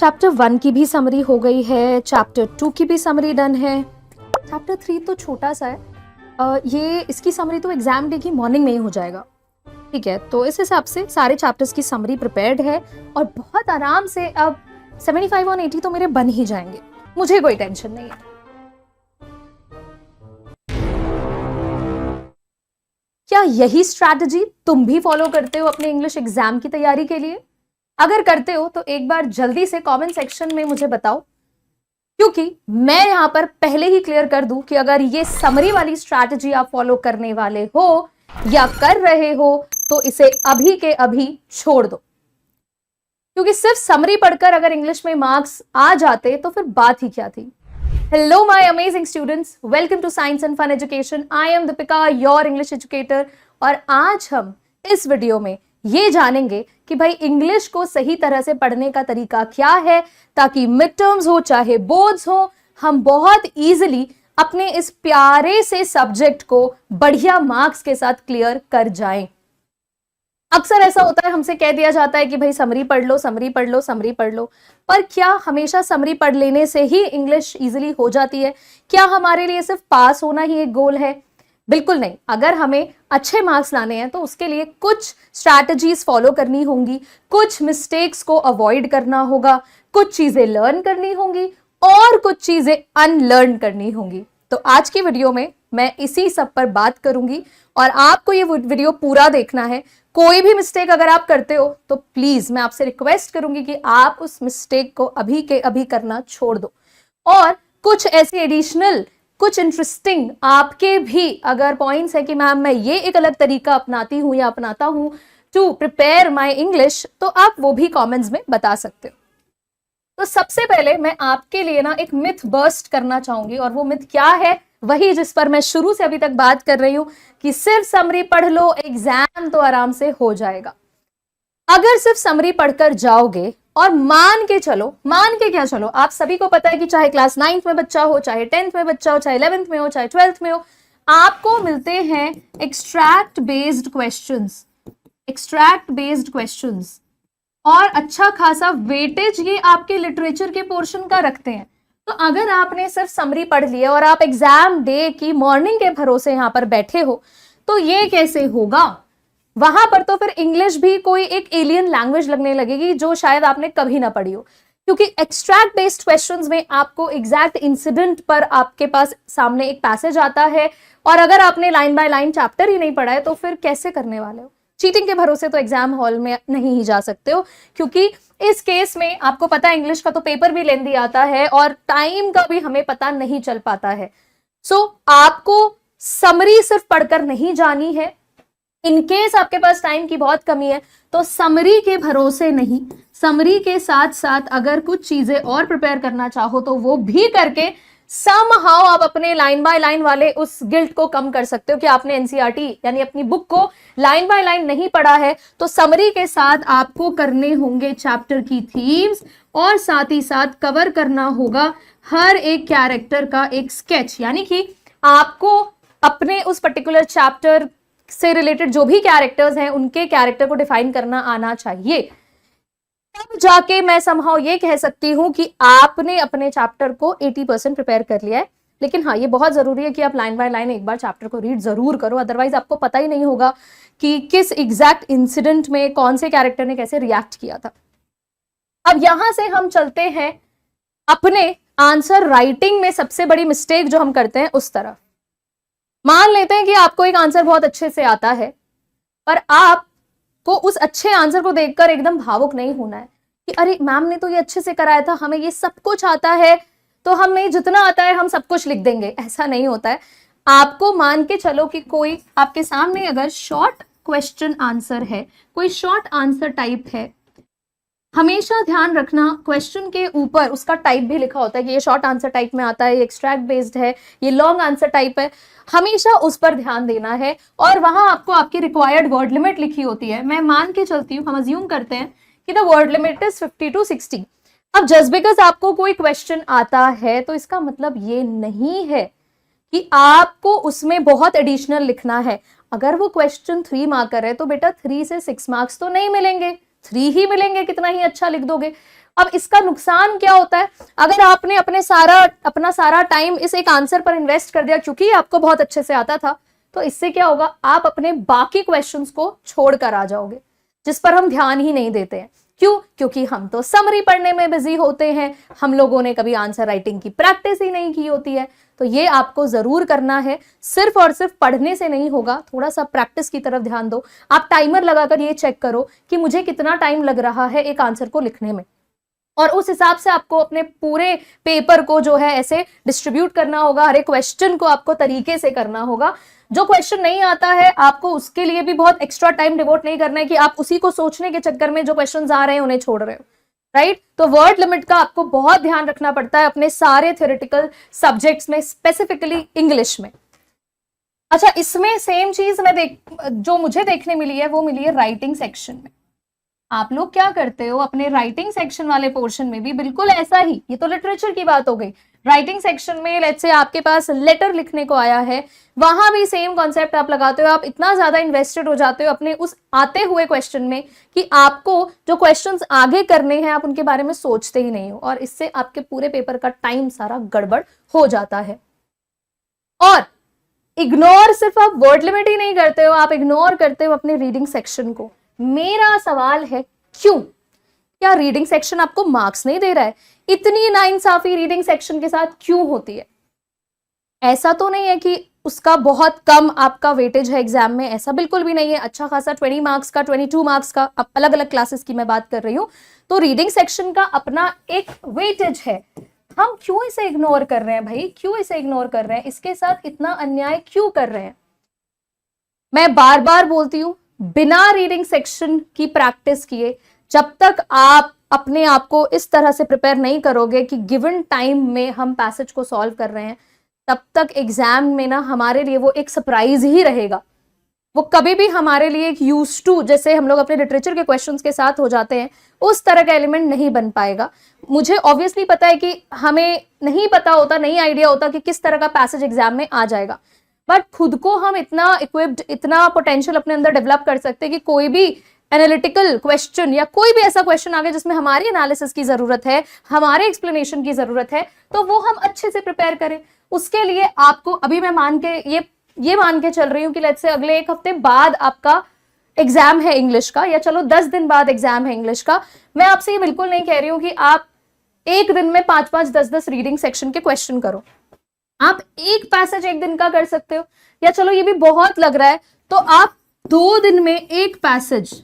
Chapter 1 की भी summary हो गई है, चैप्टर 2 की भी समरी डन है। चैप्टर 3 तो छोटा सा है, ये इसकी समरी तो एग्जाम डे की मॉर्निंग में ही हो जाएगा। ठीक है, तो इस हिसाब से सारे चैप्टर्स की समरी प्रिपेयर्ड है और बहुत आराम से अब 75 और 80 तो मेरे बन ही जाएंगे, मुझे कोई टेंशन नहीं है। क्या यही स्ट्रैटेजी तुम भी फॉलो करते हो अपने इंग्लिश एग्जाम की तैयारी के लिए? अगर करते हो तो एक बार जल्दी से कमेंट सेक्शन में मुझे बताओ, क्योंकि मैं यहां पर पहले ही क्लियर कर दूं कि अगर ये समरी वाली स्ट्रैटेजी आप फॉलो करने वाले हो या कर रहे हो तो इसे अभी के अभी छोड़ दो, क्योंकि सिर्फ समरी पढ़कर अगर इंग्लिश में मार्क्स आ जाते तो फिर बात ही क्या थी। Hello my amazing students, welcome to science and fun education. I am Deepika, your English educator. और आज हम इस वीडियो में ये जानेंगे कि भाई इंग्लिश को सही तरह से पढ़ने का तरीका क्या है, ताकि मिड टर्म्स हो चाहे बोर्ड्स हो, हम बहुत इजीली अपने इस प्यारे से सब्जेक्ट को बढ़िया मार्क्स के साथ क्लियर कर जाएं। अक्सर ऐसा होता है, हमसे कह दिया जाता है कि भाई समरी पढ़ लो, समरी पढ़ लो, समरी पढ़ लो, पर क्या हमेशा समरी पढ़ लेने से ही इंग्लिश इजीली हो जाती है? क्या हमारे लिए सिर्फ पास होना ही एक गोल है? बिल्कुल नहीं। अगर हमें अच्छे मार्क्स लाने हैं तो उसके लिए कुछ स्ट्रैटेजीज फॉलो करनी होंगी, कुछ मिस्टेक्स को अवॉइड करना होगा, कुछ चीजें लर्न करनी होंगी और कुछ चीजें अनलर्न करनी होंगी। तो आज की वीडियो में मैं इसी सब पर बात करूंगी और आपको ये वीडियो पूरा देखना है। कोई भी मिस्टेक अगर आप करते हो तो प्लीज मैं आपसे रिक्वेस्ट करूंगी कि आप उस मिस्टेक को अभी के अभी करना छोड़ दो, और कुछ ऐसे एडिशनल, कुछ इंटरेस्टिंग आपके भी अगर पॉइंट्स है कि मैम मैं ये एक अलग तरीका अपनाती हूं या अपनाता हूं टू प्रिपेयर माय इंग्लिश, तो आप वो भी कमेंट्स में बता सकते हो। तो सबसे पहले मैं आपके लिए ना एक मिथ बर्स्ट करना चाहूंगी, और वो मिथ क्या है? वही जिस पर मैं शुरू से अभी तक बात कर रही हूं कि सिर्फ समरी पढ़ लो, एग्जाम तो आराम से हो जाएगा। अगर सिर्फ समरी पढ़कर जाओगे और मान के क्या चलो, आप सभी को पता है कि चाहे क्लास 9th में बच्चा हो, चाहे 10th में बच्चा हो, चाहे 11th में हो, चाहे 12th में हो, आपको मिलते हैं एक्सट्रैक्ट बेस्ड क्वेश्चंस और अच्छा खासा वेटेज ये आपके लिटरेचर के पोर्शन का रखते हैं। तो अगर आपने सिर्फ समरी पढ़ लिया और आप एग्जाम डे की मॉर्निंग के भरोसे यहां पर बैठे हो तो ये कैसे होगा? वहां पर तो फिर इंग्लिश भी कोई एक एलियन लैंग्वेज लगने लगेगी जो शायद आपने कभी ना पढ़ी हो, क्योंकि एक्सट्रैक्ट बेस्ड क्वेश्चंस में आपको एग्जैक्ट इंसिडेंट पर आपके पास सामने एक पैसेज आता है, और अगर आपने लाइन बाय लाइन चैप्टर ही नहीं पढ़ा है तो फिर कैसे करने वाले हो? चीटिंग के भरोसे तो एग्जाम हॉल में नहीं ही जा सकते हो, क्योंकि इस केस में आपको पता है इंग्लिश का तो पेपर भी लेंदी आता है और टाइम का भी हमें पता नहीं चल पाता है। सो आपको समरी सिर्फ पढ़कर नहीं जानी है। इनकेस आपके पास टाइम की बहुत कमी है तो समरी के भरोसे नहीं, समरी के साथ साथ अगर कुछ चीजें और प्रिपेयर करना चाहो तो वो भी करके समहाउ आप अपने लाइन बाय लाइन वाले उस गिल्ट को कम कर सकते हो कि आपने एनसीईआरटी यानी अपनी बुक को लाइन बाय लाइन नहीं पढ़ा है। तो समरी के साथ आपको करने होंगे चैप्टर की थीम्स, और साथ ही साथ कवर करना होगा हर एक कैरेक्टर का एक स्केच, यानी कि आपको अपने उस पर्टिकुलर चैप्टर से रिलेटेड जो भी कैरेक्टर्स हैं उनके कैरेक्टर को डिफाइन करना आना चाहिए। तब जाके मैं समहाउ ये कह सकती हूं कि आपने अपने चैप्टर को 80% प्रिपेयर कर लिया है। लेकिन हाँ, ये बहुत जरूरी है कि आप लाइन बाय लाइन एक बार चैप्टर को रीड जरूर करो, अदरवाइज आपको पता ही नहीं होगा कि किस एग्जैक्ट इंसिडेंट में कौन से कैरेक्टर ने कैसे रिएक्ट किया था। अब यहां से हम चलते हैं अपने आंसर राइटिंग में सबसे बड़ी मिस्टेक जो हम करते हैं उस तरफ। मान लेते हैं कि आपको एक आंसर बहुत अच्छे से आता है, पर आपको उस अच्छे आंसर को देखकर एकदम भावुक नहीं होना है कि अरे मैम ने तो ये अच्छे से कराया था, हमें ये सब कुछ आता है तो हम नहीं, जितना आता है हम सब कुछ लिख देंगे। ऐसा नहीं होता है। आपको मान के चलो कि कोई आपके सामने अगर शॉर्ट क्वेश्चन आंसर है, कोई शॉर्ट आंसर टाइप है, हमेशा ध्यान रखना क्वेश्चन के ऊपर उसका टाइप भी लिखा होता है कि ये शॉर्ट आंसर टाइप में आता है, ये एक्सट्रैक्ट बेस्ड है, ये लॉन्ग आंसर टाइप है। हमेशा उस पर ध्यान देना है, और वहां आपको आपकी रिक्वायर्ड वर्ड लिमिट लिखी होती है। मैं मान के चलती हूँ, हम अज्यूम करते हैं कि the word limit is 50 to 60। अब जस्ट बिकॉज आपको कोई क्वेश्चन आता है तो इसका मतलब ये नहीं है कि आपको उसमें बहुत एडिशनल लिखना है। अगर वो क्वेश्चन 3 मार्कर है तो बेटा 3 से 6 मार्क्स तो नहीं मिलेंगे, 3 ही मिलेंगे, कितना ही अच्छा लिख दोगे। अब इसका नुकसान क्या होता है, अगर आपने अपना सारा टाइम इस एक आंसर पर इन्वेस्ट कर दिया क्योंकि आपको बहुत अच्छे से आता था, तो इससे क्या होगा, आप अपने बाकी क्वेश्चंस को छोड़कर आ जाओगे, जिस पर हम ध्यान ही नहीं देते हैं। क्यों? क्योंकि हम तो समरी पढ़ने में बिजी होते हैं, हम लोगों ने कभी आंसर राइटिंग की प्रैक्टिस ही नहीं की होती है। तो ये आपको जरूर करना है, सिर्फ और सिर्फ पढ़ने से नहीं होगा, थोड़ा सा प्रैक्टिस की तरफ ध्यान दो। आप टाइमर लगाकर ये चेक करो कि मुझे कितना टाइम लग रहा है एक आंसर को लिखने में, और उस हिसाब से आपको अपने पूरे पेपर को जो है ऐसे डिस्ट्रीब्यूट करना होगा, हर एक क्वेश्चन को आपको तरीके से करना होगा। जो क्वेश्चन नहीं आता है आपको उसके लिए भी बहुत एक्स्ट्रा टाइम डिवोट नहीं करना है कि आप उसी को सोचने के चक्कर में जो क्वेश्चंस आ रहे हैं उन्हें छोड़ रहे हो, राइट। तो वर्ड लिमिट का आपको बहुत ध्यान रखना पड़ता है अपने सारे थ्योरेटिकल सब्जेक्ट्स में, स्पेसिफिकली इंग्लिश में। अच्छा, इसमें सेम चीज जो मुझे देखने मिली है वो मिली है राइटिंग सेक्शन में। आप लोग क्या करते हो अपने राइटिंग सेक्शन वाले पोर्शन में भी बिल्कुल ऐसा ही, ये तो लिटरेचर की बात हो गई, राइटिंग सेक्शन में लेट्स से आपके पास लेटर लिखने को आया है, वहां भी सेम कॉन्सेप्ट आप लगाते हो। आप इतना ज्यादा इन्वेस्टेड हो जाते हो अपने उस आते हुए क्वेश्चन में कि आपको जो क्वेश्चंस आगे करने हैं आप उनके बारे में सोचते ही नहीं हो, और इससे आपके पूरे पेपर का टाइम सारा गड़बड़ हो जाता है। और इग्नोर सिर्फ आप वर्ड लिमिट ही नहीं करते हो, आप इग्नोर करते हो अपने रीडिंग सेक्शन को। मेरा सवाल है क्यों? क्या रीडिंग सेक्शन आपको मार्क्स नहीं दे रहा है? इतनी नाइंसाफी रीडिंग सेक्शन के साथ क्यों होती है? ऐसा तो नहीं है कि उसका बहुत कम आपका वेटेज है एग्जाम में, ऐसा बिल्कुल भी नहीं है। अच्छा खासा 20 मार्क्स का, 22 मार्क्स का, अलग अलग क्लासेस की मैं बात कर रही हूं। तो रीडिंग सेक्शन का अपना एक वेटेज है, हम क्यों इसे इग्नोर कर रहे हैं भाई? क्यों इसे इग्नोर कर रहे हैं? इसके साथ इतना अन्याय क्यों कर रहे हैं? मैं बार बार बोलती हूं, बिना रीडिंग सेक्शन की प्रैक्टिस किए जब तक आप अपने आप को इस तरह से प्रिपेयर नहीं करोगे कि गिवन टाइम में हम पैसेज को सॉल्व कर रहे हैं, तब तक एग्जाम में ना हमारे लिए वो एक सरप्राइज ही रहेगा। वो कभी भी हमारे लिए एक यूज टू, जैसे हम लोग अपने लिटरेचर के क्वेश्चंस के साथ हो जाते हैं, उस तरह का एलिमेंट नहीं बन पाएगा। मुझे ऑब्वियसली पता है कि हमें नहीं पता होता, नहीं आइडिया होता कि किस तरह का पैसेज एग्जाम में आ जाएगा, बट खुद को हम इतना इक्विप्ड, इतना पोटेंशियल अपने अंदर डेवलप कर सकते हैं कि कोई भी एनालिटिकल क्वेश्चन या कोई भी ऐसा क्वेश्चन आ गया जिसमें हमारी एनालिसिस की जरूरत है, हमारे एक्सप्लेनेशन की जरूरत है, तो वो हम अच्छे से प्रिपेयर करें। उसके लिए आपको अभी मैं ये मान के चल रही हूँ कि लेट्स से अगले 1 हफ्ते बाद आपका एग्जाम है इंग्लिश का, या चलो 10 दिन बाद एग्जाम है इंग्लिश का। मैं आपसे ये बिल्कुल नहीं कह रही हूँ कि आप एक दिन में 5-5, 10-10 रीडिंग सेक्शन के क्वेश्चन करो। आप एक पैसेज एक दिन का कर सकते हो, या चलो ये भी बहुत लग रहा है तो आप 2 दिन में एक पैसेज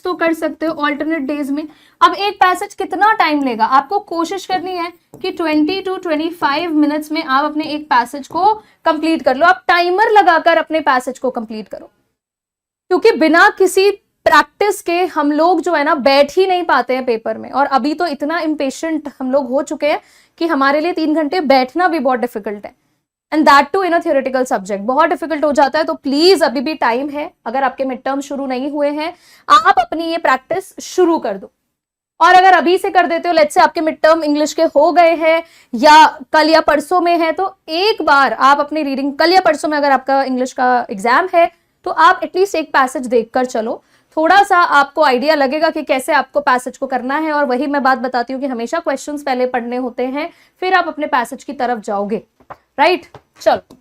तो कर सकते हो ऑल्टरनेट डेज में। अब एक पैसेज कितना टाइम लेगा? आपको कोशिश करनी है कि 20 to 25 मिनट्स में आप अपने एक पैसेज को कंप्लीट कर लो। आप टाइमर लगाकर अपने पैसेज को कंप्लीट करो, क्योंकि बिना किसी प्रैक्टिस के हम लोग जो है ना बैठ ही नहीं पाते हैं पेपर में। और अभी तो इतना इम्पेशेंट हम लोग हो चुके हैं कि हमारे लिए 3 घंटे बैठना भी बहुत डिफिकल्ट है, and that too in a theoretical subject बहुत डिफिकल्ट हो जाता है। तो प्लीज अभी भी टाइम है, अगर आपके मिड टर्म शुरू नहीं हुए हैं आप अपनी ये प्रैक्टिस शुरू कर दो। और अगर अभी से कर देते हो, लेट्स से आपके मिड टर्म इंग्लिश के हो गए हैं या कल या परसों में है, तो एक बार आप अपनी रीडिंग, कल या परसों में अगर आपका इंग्लिश का एग्जाम है तो आप एटलीस्ट एक पैसेज देखकर चलो, थोड़ा सा आपको आइडिया लगेगा कि कैसे आपको पैसेज को करना है। और वही मैं बात बताती हूँ कि हमेशा क्वेश्चंस पहले पढ़ने होते हैं, फिर आप अपने पैसेज की तरफ जाओगे, राइट। चलो,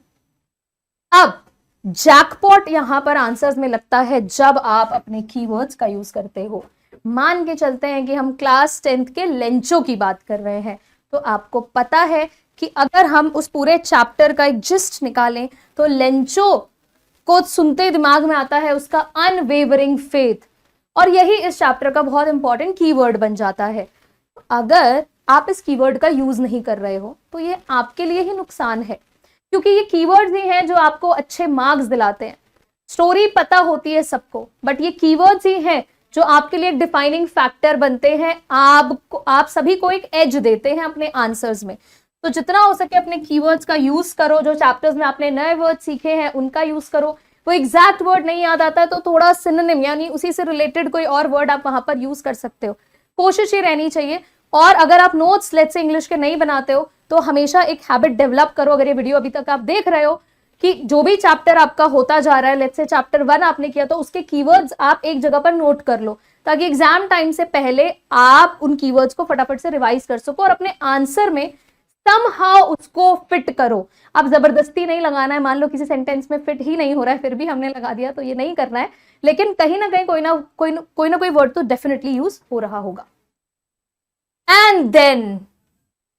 अब जैकपॉट यहां पर आंसर्स में लगता है जब आप अपने कीवर्ड्स का यूज करते हो। मान के चलते हैं कि हम क्लास 10th के लेंचो की बात कर रहे हैं, तो आपको पता है कि अगर हम उस पूरे चैप्टर का एक जिस्ट निकालें तो लेंचो को सुनते दिमाग में आता है उसका अनवेवरिंग फेथ, और यही इस चैप्टर का बहुत इंपॉर्टेंट कीवर्ड बन जाता है। अगर आप इस कीवर्ड का यूज नहीं कर रहे हो तो ये आपके लिए ही नुकसान है, क्योंकि ये कीवर्ड्स ही हैं जो आपको अच्छे मार्क्स दिलाते हैं। स्टोरी पता होती है सबको, बट ये कीवर्ड्स ही हैं जो आपके लिए एक डिफाइनिंग फैक्टर बनते हैं, आप सभी को एक एज देते हैं अपने आंसर्स में। तो जितना हो सके अपने कीवर्ड्स का यूज करो, जो चैप्टर्स में आपने नए वर्ड सीखे हैं उनका यूज करो। वो एग्जैक्ट वर्ड नहीं याद आता है तो थोड़ा सिनोनिम यानी उसी से रिलेटेड कोई और वर्ड आप वहां पर यूज कर सकते हो, कोशिश ये रहनी चाहिए। और अगर आप नोट्स लेट्स से इंग्लिश के नहीं बनाते हो तो हमेशा एक हैबिट डेवलप करो। अगर ये वीडियो अभी तक आप देख रहे हो कि जो भी चैप्टर आपका होता जा रहा है, लेट्स से चैप्टर 1 आपने किया तो उसके कीवर्ड्स आप एक जगह पर नोट कर लो, ताकि एग्जाम टाइम से पहले आप उन कीवर्ड्स को फटाफट से रिवाइज कर सको और अपने आंसर में समहाउ उसको फिट करो। अब जबरदस्ती नहीं लगाना है, मान लो किसी सेंटेंस में फिट ही नहीं हो रहा है फिर भी हमने लगा दिया, तो ये नहीं करना है, लेकिन कहीं ना कहीं कोई ना कोई वर्ड तो डेफिनेटली यूज हो रहा होगा। And then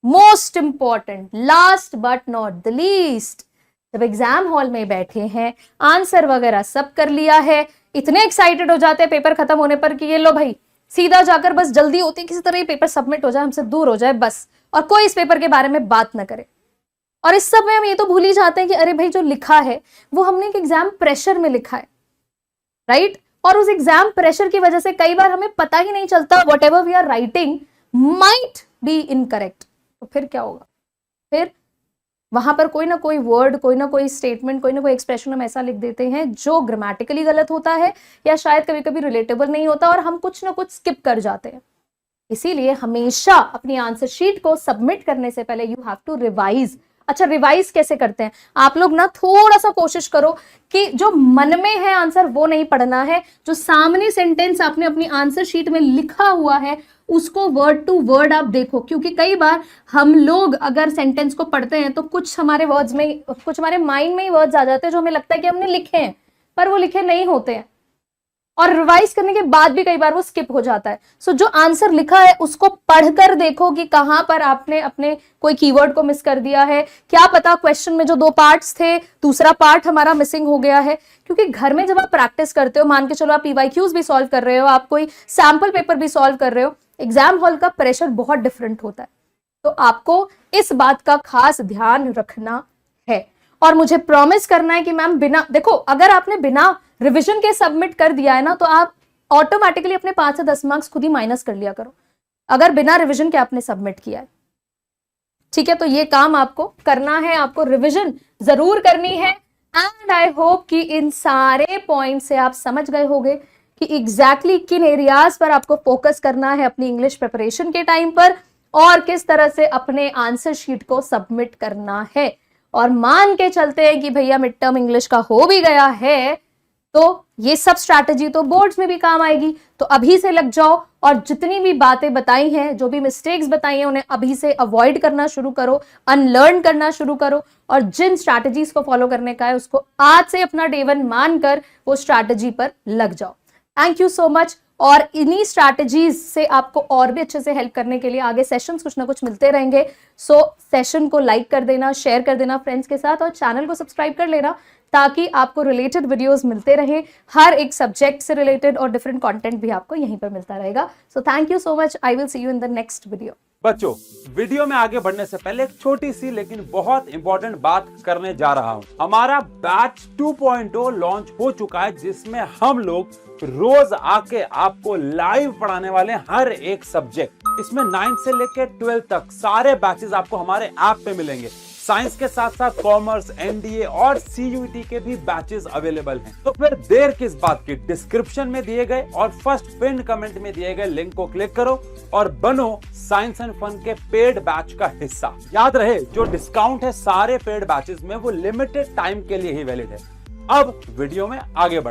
most important, last but not the least, जब एग्जाम हॉल में बैठे हैं, आंसर वगैरह सब कर लिया है, इतने एक्साइटेड हो जाते हैं पेपर खत्म होने पर कि ये लो भाई सीधा जाकर बस जल्दी होती है किसी तरह ये पेपर सबमिट हो जाए, हमसे दूर हो जाए बस, और कोई इस पेपर के बारे में बात ना करे। और इस सब में हम ये तो भूल ही जाते हैं कि अरे भाई जो लिखा है वो हमने एक एग्जाम प्रेशर में लिखा है, राइट? और उस एग्जाम प्रेशर की वजह से कई बार हमें पता ही नहीं चलता whatever we are writing might be incorrect. तो फिर क्या होगा? फिर वहां पर कोई ना कोई वर्ड, कोई ना कोई स्टेटमेंट, कोई ना कोई एक्सप्रेशन हम ऐसा लिख देते हैं जो ग्रामेटिकली गलत होता है या शायद कभी कभी रिलेटेबल नहीं होता और हम कुछ ना कुछ स्किप कर जाते हैं। इसीलिए हमेशा अपनी आंसर शीट को सबमिट करने से पहले यू हैव टू रिवाइज। अच्छा, रिवाइज कैसे करते हैं? आप लोग ना थोड़ा सा कोशिश करो कि जो मन में है आंसर वो नहीं पढ़ना है, जो सामने सेंटेंस आपने अपनी आंसर शीट में लिखा हुआ है उसको वर्ड टू वर्ड आप देखो, क्योंकि कई बार हम लोग अगर सेंटेंस को पढ़ते हैं तो कुछ हमारे वर्ड्स में, कुछ हमारे माइंड में ही वर्ड्स आ जाते हैं जो हमें लगता है कि हमने लिखे हैं पर वो लिखे नहीं होते हैं, और रिवाइज करने के बाद भी कई बार वो स्किप हो जाता है। सो जो आंसर लिखा है उसको पढ़कर देखो कि कहां पर आपने अपने कोई कीवर्ड को मिस कर दिया है। क्या पता क्वेश्चन में जो 2 पार्ट्स थे दूसरा पार्ट हमारा मिसिंग हो गया है, क्योंकि घर में जब आप प्रैक्टिस करते हो, मान के चलो आप PYQs भी सॉल्व कर रहे हो, आप कोई सैंपल पेपर भी सॉल्व कर रहे हो, एग्जाम हॉल का प्रेशर बहुत डिफरेंट होता है। तो आपको इस बात का खास ध्यान रखना है और मुझे प्रॉमिस करना है कि मैम बिना, देखो अगर आपने बिना रिवीजन के सबमिट कर दिया है ना तो आप ऑटोमेटिकली अपने 5 से 10 मार्क्स खुद ही माइनस कर लिया करो, अगर बिना रिवीजन के आपने सबमिट किया है। ठीक है, तो ये काम आपको करना है, आपको रिवीजन जरूर करनी है। एंड आई होप कि इन सारे पॉइंट से आप समझ गए होंगे कि एग्जैक्टली किन एरियाज पर आपको फोकस करना है अपनी इंग्लिश प्रिपरेशन के टाइम पर और किस तरह से अपने आंसर शीट को सबमिट करना है। और मान के चलते हैं कि भैया मिड टर्म इंग्लिश का हो भी गया है तो ये सब स्ट्रैटेजी तो बोर्ड्स में भी काम आएगी। तो अभी से लग जाओ और जितनी भी बातें बताई हैं, जो भी मिस्टेक्स बताई हैं, उन्हें अभी से अवॉइड करना शुरू करो, अनलर्न करना शुरू करो, और जिन स्ट्रैटेजीज को फॉलो करने का है उसको आज से अपना डे 1 मानकर वो स्ट्रैटेजी पर लग जाओ। Thank you so much. और इन्हीं स्ट्रैटेजीज से आपको और भी अच्छे से हेल्प करने के लिए आगे सेशंस कुछ ना कुछ मिलते रहेंगे। सो सेशन को लाइक कर देना, शेयर कर देना फ्रेंड्स के साथ और चैनल को सब्सक्राइब कर लेना ताकि आपको रिलेटेड वीडियोस मिलते रहे, हर एक सब्जेक्ट से रिलेटेड और डिफरेंट कंटेंट भी आपको यहीं पर मिलता रहेगा। So thank you so much. I will see you in the next video. बच्चों, वीडियो में आगे बढ़ने से पहले एक छोटी सी लेकिन बहुत इंपॉर्टेंट बात करने जा रहा हूं। हमारा बैच 2.0 लॉन्च हो चुका है जिसमें हम लोग रोज आके आपको लाइव पढ़ाने वाले हैं हर एक सब्जेक्ट। इसमें 9 से लेकर 12 तक सारे बैचेस आपको हमारे ऐप पे मिलेंगे। साइंस के साथ साथ कॉमर्स, NDA और CUET के भी बैचेस अवेलेबल हैं। तो फिर देर किस बात की, डिस्क्रिप्शन में दिए गए और फर्स्ट पिन कमेंट में दिए गए लिंक को क्लिक करो और बनो साइंस एंड फन के पेड बैच का हिस्सा। याद रहे, जो डिस्काउंट है सारे पेड बैचेस में वो लिमिटेड टाइम के लिए ही वैलिड है। अब वीडियो में आगे बढ़